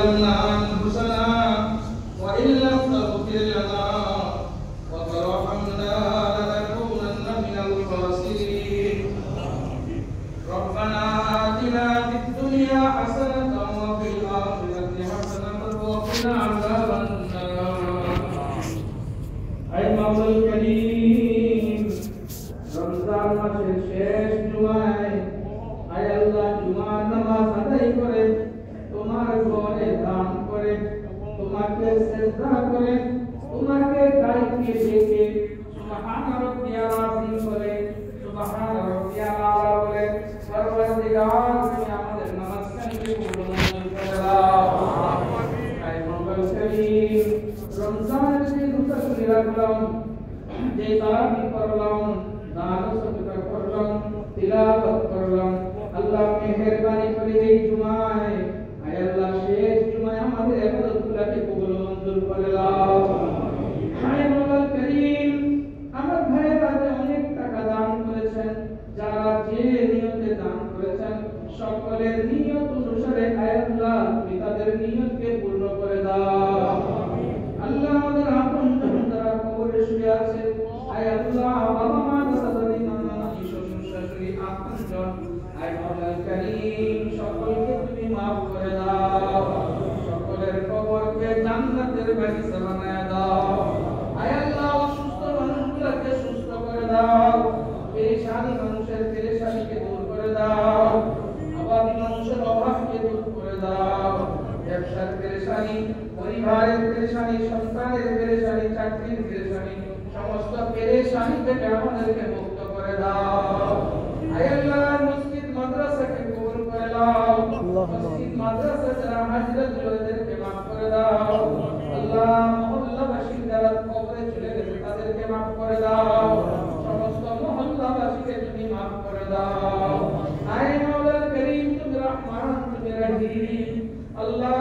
ظلمنا أنفسنا وإن لم تغفر لنا وترحمنا لنكونن من الخاسرين ربنا آتنا في الدنيا حسنة وفي الآخرة حسنة وقنا عذاب النار أي مولا الكريم رمضان মাসের শেষ জুমায় আয় আল্লাহ জুমার নামাজ আদায় করে তোমার ঘরে দান করে তোমাকে সিজদা করে তোমাকে গাইতে ডেকে সুবহান রাব্বিয়াল আযীম বলে সুবহান রাব্বিয়াল আলা বলে পরওয়ারদিগার তুমি আমাদের নামাজকে কবুল মঞ্জুর করে দাও আয় মওলা করিম রমজানের যে রোজা রাখলাম যে তারাবি করলাম দান সদকা করলাম তিলাওয়াত করলাম আল্লাহ মেহেরবানি করে এই জুমায় আয় আল্লাহ শেষ জুমায় আমাদের ইবাদতগুলোকে কবুল মঞ্জুর করে দাও আয় মওলা করিম আমার ভাইরা যে অনেক টাকা দান করেছেন যারা যে নিয়তে দান করেছেন সকলের নিয়ত অনুসারে আয় আল্লাহ তুমি তাদের নিয়তকে পূর্ণ করে দাও আল্লাহ আমাদের আপনজন যারা কবরে শুয়ে আছে আয় আল্লাহ বাবা মা দাদা নানা নানি শ্বশুর শাশুড়ি আপনজন আয় মওলা করিম সকলকে তুমি maaf করে দাও সকলের কবরকে জান্নাতের বাগিচা বানায় দাও আয় আল্লাহ অসুস্থ মানুষগুলোকে সুস্থ করে দাও পেরেশানি মানুষের পেরেশানিকে দূর করে দাও অভাবী মানুষের অভাবকে দূর করে দাও ব্যবসার পেরেশানি পরিবারের পেরেশানি সন্তানের পেরেশানি চাকরির পেরেশানি সমস্ত পেরেশানি থেকে আমাদেরকে মুক্ত করে দাও আয় আল্লাহ মসজিদ মাদ্রাসাকে কবুল করে দাও মসজিদ মাদ্রাসা যারা হাজিরাত তাদেরকে maaf করে দাও আল্লাহ মহল্লাবাসী যারা কবরে চলে গেছে তাদেরকে maaf করে দাও সমস্ত মহল্লাবাসীকে তুমি maaf করে দাও আয় মাওলা করিম তুমি রহমান তুমি রহিম আল্লাহ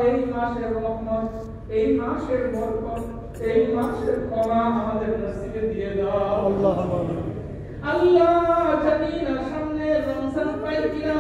এই মাসের রহমত এই মাসের বরকত এই মাসের ক্ষমা আমাদের নসিবে দিয়ে দাও আল্লাহ আল্লাহ জানি না সামনে রমজান পাই কিনা